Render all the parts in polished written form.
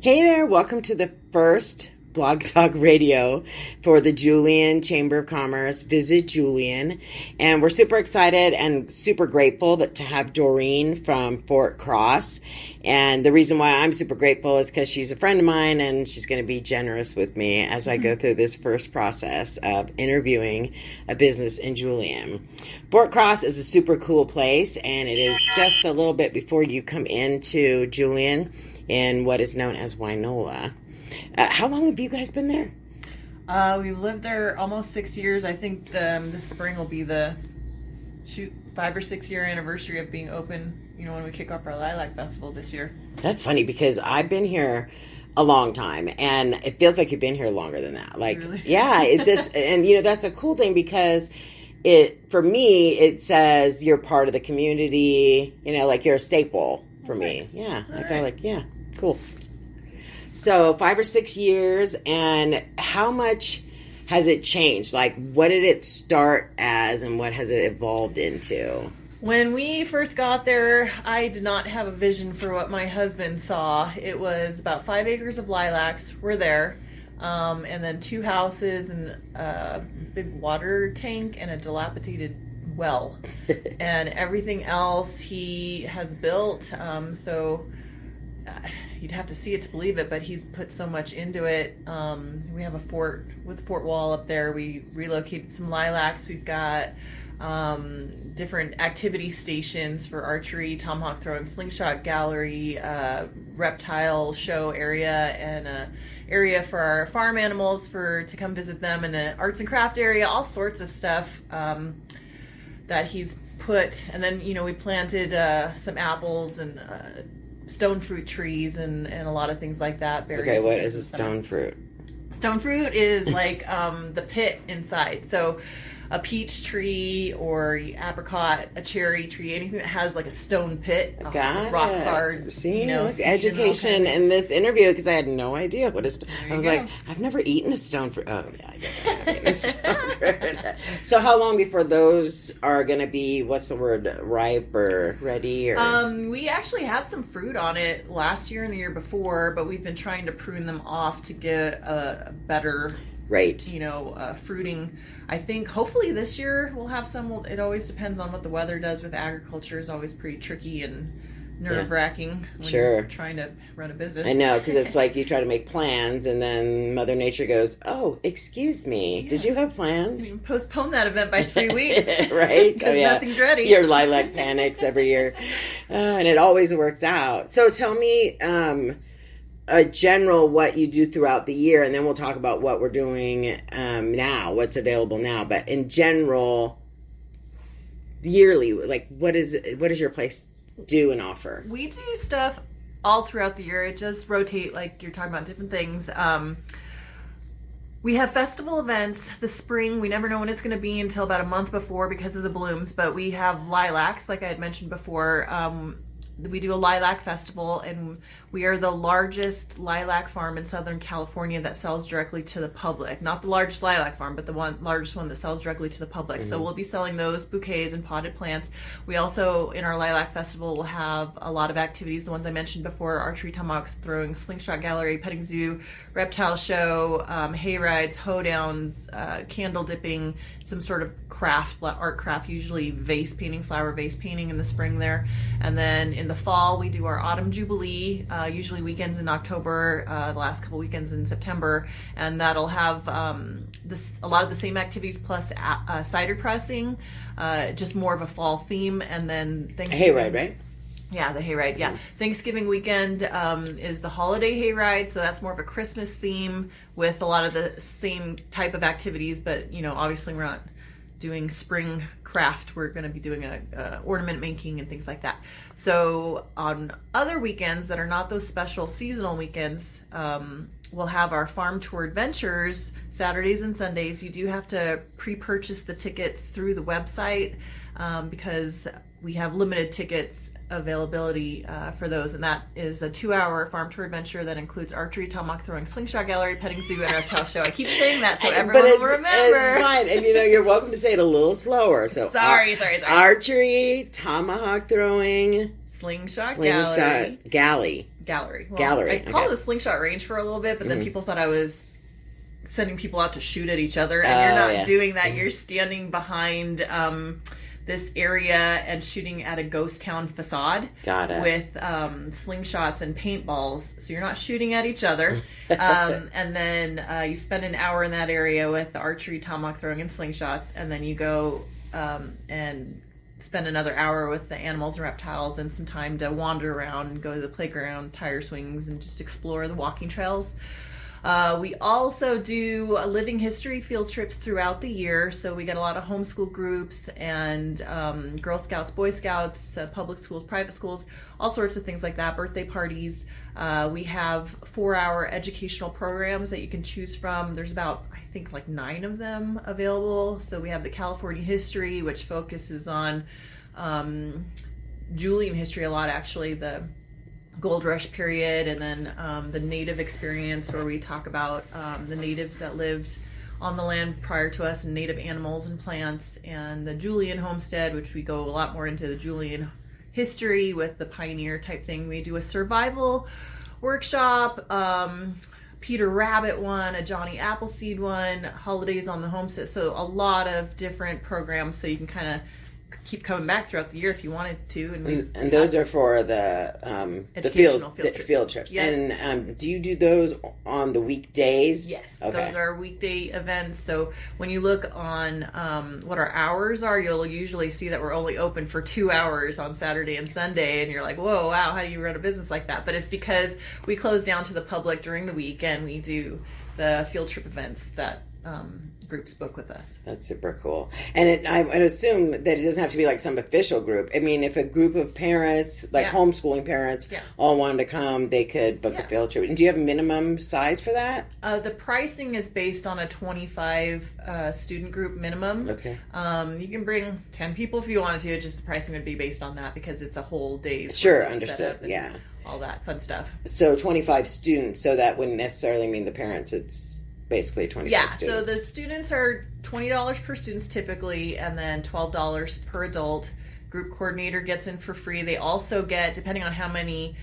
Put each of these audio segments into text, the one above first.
Hey there, welcome to the first Blog Talk Radio for the Julian Chamber of Commerce. Visit Julian. And we're super excited and super grateful to have Doreen from Fort Cross. And the reason why I'm super grateful is because she's a friend of mine and she's going to be generous with me as I go through this first process of interviewing a business in Julian. Fort Cross is a super cool place, and it is just a little bit before you come into Julian in what is known as Wynola. How long have you guys been there? We lived there almost 6 years. I think this spring will be the 5 or 6 year anniversary of being open, when we kick off our Lilac Festival this year. That's funny because I've been here a long time, and it feels like you've been here longer than that. Really? Yeah, it's just, and that's a cool thing because for me, it says you're part of the community, like you're a staple for me. Yeah, I feel like, yeah, cool. So 5 or 6 years, and how much has it changed? Like, what did it start as, and what has it evolved into? When we first got there, I did not have a vision for what my husband saw. It was about 5 acres of lilacs were there, and then 2 houses and a big water tank and a dilapidated well. And everything else he has built, you'd have to see it to believe it, but he's put so much into it. We have a fort with fort wall up there. We relocated some lilacs. We've got different activity stations for archery, tomahawk throwing, slingshot gallery, reptile show area, and a area for our farm animals to come visit them, and an arts and craft area, all sorts of stuff that he's put. And then, we planted some apples and stone fruit trees and a lot of things like that. Okay, what is a stone fruit? Stone fruit is like the pit inside. So a peach tree or apricot, a cherry tree, anything that has like a stone pit, rock hard. See, education in this interview, because I had no idea what I was like, I've never eaten a stone fruit. Oh yeah, I guess I have eaten a stone fruit. So how long before those are going to be, what's the word, ripe or ready? Or? We actually had some fruit on it last year and the year before, but we've been trying to prune them off to get a better, fruiting. I think hopefully this year we'll have some. It always depends on what the weather does with agriculture. It's always pretty tricky and nerve-wracking when you're trying to run a business. I know, because it's like you try to make plans and then Mother Nature goes, oh, excuse me, did you have plans? You can postpone that event by 3 weeks. Right? Because nothing's ready. Your lilac panics every year. And it always works out. So tell me a general what you do throughout the year, and then we'll talk about what we're doing now, what's available now. But in general, yearly, like what does your place do and offer? We do stuff all throughout the year. It just rotate, like you're talking about different things. We have festival events. The spring, we never know when it's going to be until about a month before because of the blooms, but we have lilacs, like I had mentioned before. We do a lilac festival, and we are the largest lilac farm in Southern California that sells directly to the public. Not the largest lilac farm, but the largest one that sells directly to the public. Mm-hmm. So we'll be selling those bouquets and potted plants. We also, in our lilac festival, will have a lot of activities. The ones I mentioned before: archery, tomahawk throwing, slingshot gallery, petting zoo, reptile show, hay rides, hoedowns, candle dipping, some sort of art craft, usually vase painting, flower vase painting in the spring there. And then in the fall, we do our autumn jubilee, usually weekends in October, the last couple weekends in September, and that'll have a lot of the same activities plus cider pressing, just more of a fall theme. And then Thanksgiving. Hayride, right? Yeah, the hayride, yeah. Thanksgiving weekend is the holiday hayride, so that's more of a Christmas theme with a lot of the same type of activities, but, obviously we're not doing spring craft. We're going to be doing ornament making and things like that. So on other weekends that are not those special seasonal weekends, we'll have our farm tour adventures Saturdays and Sundays. You do have to pre-purchase the tickets through the website because we have limited tickets availability for those, and that is a 2-hour farm tour adventure that includes archery, tomahawk throwing, slingshot gallery, petting zoo, and reptile show. I keep saying that so everyone will remember. It's fine, and you're welcome to say it a little slower. So sorry. Archery, tomahawk throwing, Slingshot Gallery. Gallery. Well, Gallery. I called it a slingshot range for a little bit, but then people thought I was sending people out to shoot at each other, and you're not doing that. You're standing behind this area and shooting at a ghost town facade. Got it. With slingshots and paintballs, so you're not shooting at each other. And then you spend an hour in that area with the archery, tomahawk throwing, and slingshots, and then you go and spend another hour with the animals and reptiles, and some time to wander around and go to the playground, tire swings, and just explore the walking trails. We also do living history field trips throughout the year. So we get a lot of homeschool groups and Girl Scouts, Boy Scouts, public schools, private schools, all sorts of things like that, birthday parties. We have 4-hour educational programs that you can choose from. There's about, I think, like 9 of them available. So we have the California history, which focuses on Julian history a lot, actually, the Gold Rush period, and then the native experience, where we talk about the natives that lived on the land prior to us, and native animals and plants, and the Julian homestead, which we go a lot more into the Julian history with the pioneer type thing. We do a survival workshop, Peter Rabbit one, a Johnny Appleseed one, holidays on the homestead. So a lot of different programs, so you can kind of keep coming back throughout the year if you wanted to. And those are for the field trips. Yeah. And do you do those on the weekdays? Yes, okay. Those are weekday events. So when you look on what our hours are, you'll usually see that we're only open for 2 hours on Saturday and Sunday, and you're like, whoa, wow, how do you run a business like that? But it's because we close down to the public during the week, and we do the field trip events that groups book with us. That's super cool. And I would assume that it doesn't have to be like some official group. I mean, if a group of parents, like homeschooling parents, all wanted to come, they could book a field trip. And do you have a minimum size for that? The pricing is based on a 25 student group minimum. Okay. You can bring 10 people if you wanted to. Just the pricing would be based on that, because it's a whole day's Sure, understood. Yeah. All that fun stuff. So 25 students, so that wouldn't necessarily mean the parents. It's basically 25 students. So the students are $20 per student typically, and then $12 per adult. Group coordinator gets in for free. They also get, depending on how many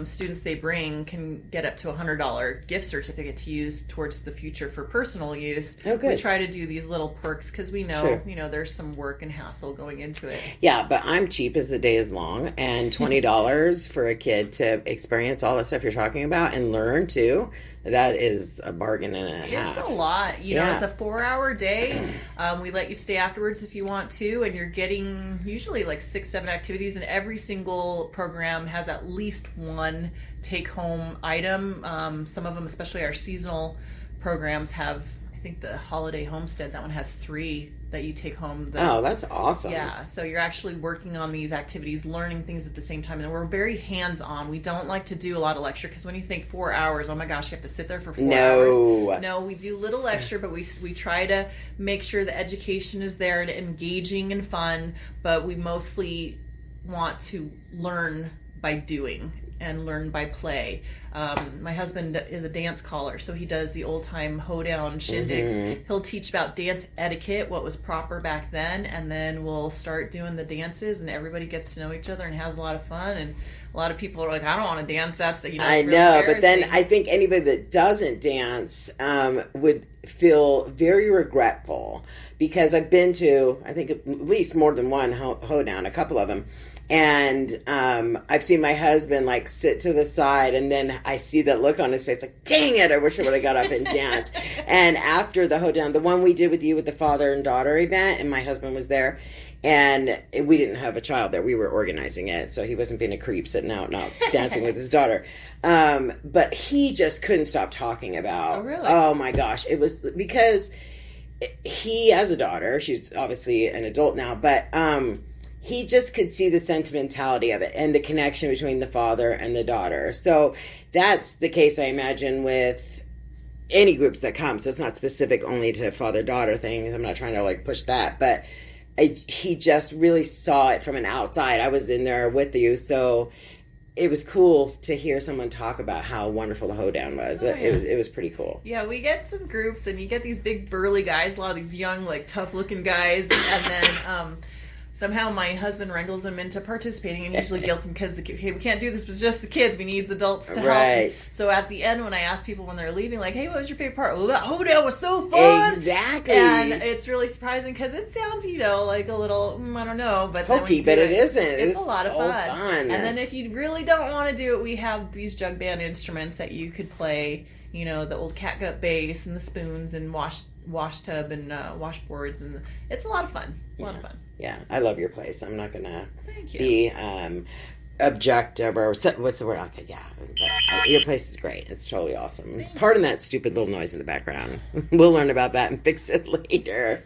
students they bring, can get up to a $100 gift certificate to use towards the future for personal use. Oh, good. We try to do these little perks because we know, there's some work and hassle going into it. Yeah, but I'm cheap as the day is long, and $20 for a kid to experience all the stuff you're talking about and learn too. That is a bargain and a half. It's a lot. It's a 4-hour day. We let you stay afterwards if you want to, and you're getting usually like 6-7 activities, and every single program has at least one take-home item. Some of them, especially our seasonal programs, have, I think the Holiday Homestead, that one has 3 that you take home. That's awesome. Yeah, so you're actually working on these activities, learning things at the same time, and we're very hands-on. We don't like to do a lot of lecture, because when you think 4 hours, oh my gosh, you have to sit there for 4 hours. No, we do little lecture, but we try to make sure the education is there and engaging and fun, but we mostly want to learn by doing and learn by play. My husband is a dance caller, so he does the old-time Hoedown shindigs. Mm-hmm. He'll teach about dance etiquette, what was proper back then, and then we'll start doing the dances, and everybody gets to know each other and has a lot of fun. And a lot of people are like, I don't want to dance. That's I know, but then I think anybody that doesn't dance would feel very regretful, because I've been to, I think, at least more than one Hoedown, a couple of them. And I've seen my husband like sit to the side, and then I see that look on his face like, dang it, I wish I would have got up and danced. And after the Hoedown, the one we did with you with the father and daughter event, and my husband was there, and we didn't have a child there. We were organizing it, so he wasn't being a creep sitting out not dancing with his daughter. But he just couldn't stop talking about, oh, really? Oh my gosh, it was because he has a daughter. She's obviously an adult now, but he just could see the sentimentality of it and the connection between the father and the daughter. So that's the case, I imagine, with any groups that come. So it's not specific only to father-daughter things. I'm not trying to like push that, but he just really saw it from an outside. I was in there with you, so it was cool to hear someone talk about how wonderful the Hoedown was. Oh, yeah. It was pretty cool. Yeah, we get some groups, and you get these big burly guys, a lot of these young, like tough-looking guys, and then somehow my husband wrangles them into participating and usually guilts them because we can't do this with just the kids. We need adults to help. Right. So at the end, when I ask people when they're leaving, like, hey, what was your favorite part? Oh, that Hoedown was so fun. Exactly. And it's really surprising because it sounds, like a little, I don't know. But hokey, but it isn't. It's a lot of fun. fun. And then if you really don't want to do it, we have these jug band instruments that you could play, the old catgut bass and the spoons and wash tub and washboards, and it's a lot of fun. A lot of fun. Yeah, I love your place. I'm not gonna Thank you. be objective or what's the word? Okay, yeah, but your place is great. It's totally awesome. Pardon that stupid little noise in the background. We'll learn about that and fix it later.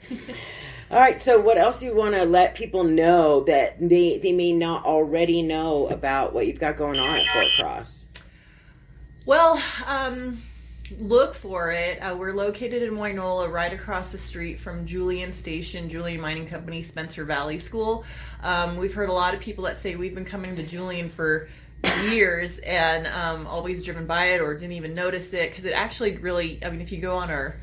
All right, so what else do you want to let people know that they may not already know about what you've got going on at Fort Cross? Well, look for it. We're located in Wainola, right across the street from Julian Station, Julian Mining Company, Spencer Valley School. We've heard a lot of people that say we've been coming to Julian for years and always driven by it or didn't even notice it, because it actually really, if you go on our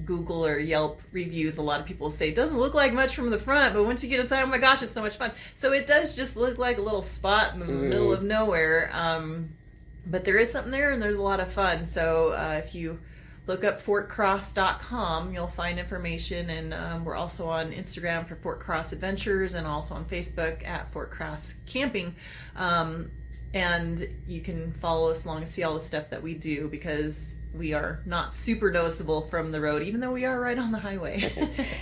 Google or Yelp reviews, a lot of people say it doesn't look like much from the front, but once you get inside, oh my gosh, it's so much fun. So it does just look like a little spot in the middle of nowhere. But there is something there, and there's a lot of fun. So if you look up fortcross.com, you'll find information. And we're also on Instagram for Fort Cross Adventures and also on Facebook at Fort Cross Camping. And you can follow us along and see all the stuff that we do, because we are not super noticeable from the road, even though we are right on the highway.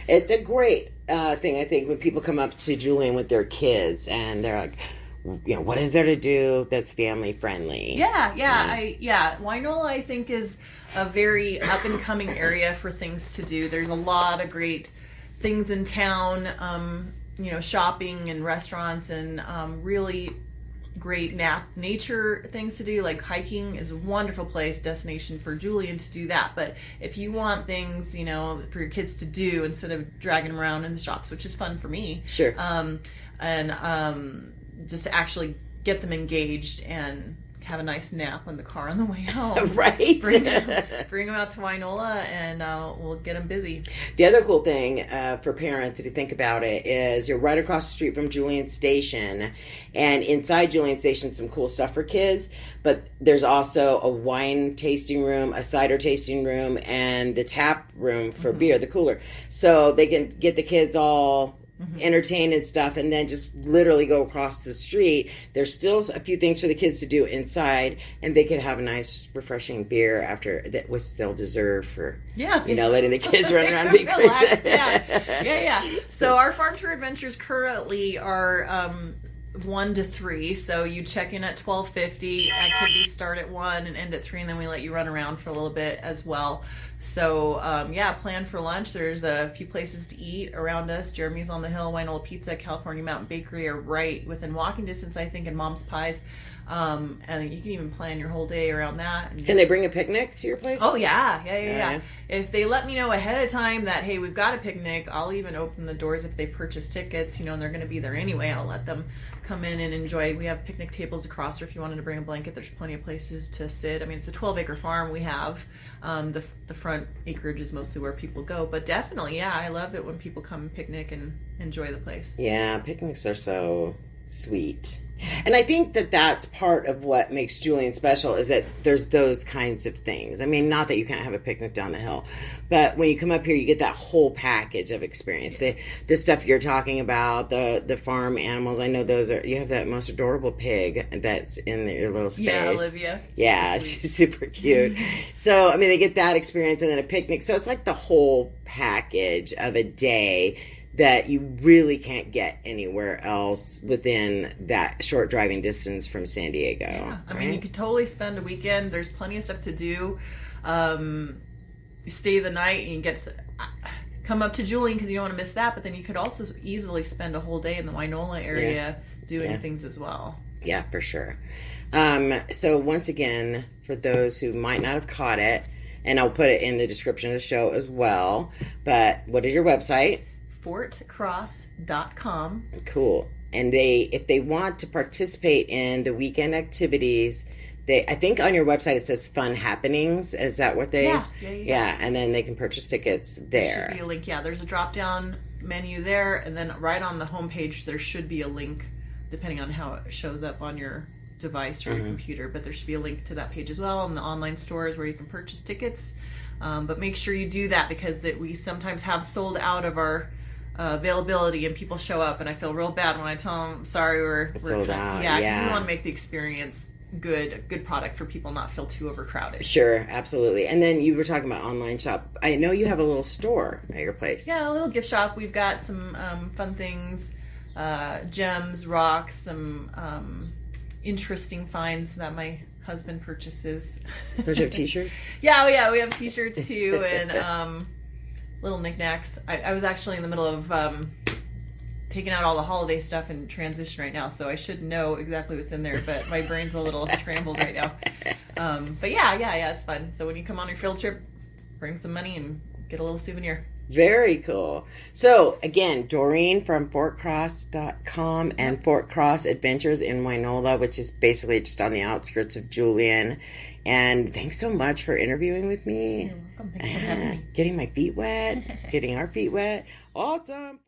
It's a great thing, I think, when people come up to Julian with their kids and they're like, what is there to do that's family friendly? Yeah. Wainola, I think, is a very up and coming area for things to do. There's a lot of great things in town, shopping and restaurants and really great nature things to do. Like hiking is a wonderful destination for Julian to do that. But if you want things, for your kids to do instead of dragging them around in the shops, which is fun for me. Sure. Just to actually get them engaged and have a nice nap in the car on the way home. Right. Bring them out to Wainola, and we'll get them busy. The other cool thing for parents, if you think about it, is you're right across the street from Julian Station, and inside Julian Station, some cool stuff for kids. But there's also a wine tasting room, a cider tasting room, and the tap room for beer, the cooler. So they can get the kids all entertained and stuff, and then just literally go across the street. There's still a few things for the kids to do inside, and they could have a nice refreshing beer after that, which they'll deserve for letting the kids run around and be crazy. Yeah. So our farm tour adventures currently are 1 to 3. So you check in at 12:50. Activities start at 1 and end at 3, and then we let you run around for a little bit as well. So, plan for lunch. There's a few places to eat around us. Jeremy's on the Hill, Wainola Pizza, California Mountain Bakery are right within walking distance, I think, and Mom's Pies. And you can even plan your whole day around that. Can they bring a picnic to your place? Oh, yeah. If they let me know ahead of time that, hey, we've got a picnic, I'll even open the doors if they purchase tickets, and they're going to be there anyway. I'll let them come in and enjoy. We have picnic tables across, or if you wanted to bring a blanket, there's plenty of places to sit. It's a 12-acre farm we have. The front acreage is mostly where people go, but definitely, I love it when people come and picnic and enjoy the place. Yeah, picnics are so sweet. And I think that that's part of what makes Julian special, is that there's those kinds of things. Not that you can't have a picnic down the hill, but when you come up here, you get that whole package of experience. The stuff you're talking about, the farm animals. I know you have that most adorable pig that's in your little space. Yeah, Olivia. Yeah, she's super cute. So, they get that experience and then a picnic. So it's like the whole package of a day that you really can't get anywhere else within that short driving distance from San Diego. Yeah, right? You could totally spend a weekend. There's plenty of stuff to do. You stay the night and you get to come up to Julian because you don't want to miss that, but then you could also easily spend a whole day in the Wainola area doing things as well. Yeah, for sure. So once again, for those who might not have caught it, and I'll put it in the description of the show as well, but what is your website? fortcross.com. Cool. And if they want to participate in the weekend activities, I think on your website it says fun happenings. Is that what they? Yeah. And then they can purchase tickets there. There should be a link. Yeah, there's a drop down menu there, and then right on the homepage there should be a link, depending on how it shows up on your device or your computer. But there should be a link to that page as well, and the online stores where you can purchase tickets. But make sure you do that, because we sometimes have sold out of our availability, and people show up, and I feel real bad when I tell them, sorry, we're sold out. Yeah, because we want to make the experience good product for people, not feel too overcrowded. Sure, absolutely. And then you were talking about online shop. I know you have a little store at your place. Yeah, a little gift shop. We've got some fun things, gems, rocks, some interesting finds that my husband purchases. Don't you have t-shirts? Yeah, we have t-shirts too, and little knickknacks. I was actually in the middle of taking out all the holiday stuff in transition right now, so I should know exactly what's in there, but my brain's a little scrambled right now. But yeah, it's fun. So when you come on your field trip, bring some money and get a little souvenir. Very cool. So again, Doreen from FortCross.com and Fort Cross Adventures in Wynola, which is basically just on the outskirts of Julian. And thanks so much for interviewing with me. You're welcome. Thanks for having me. Getting my feet wet, getting our feet wet. Awesome.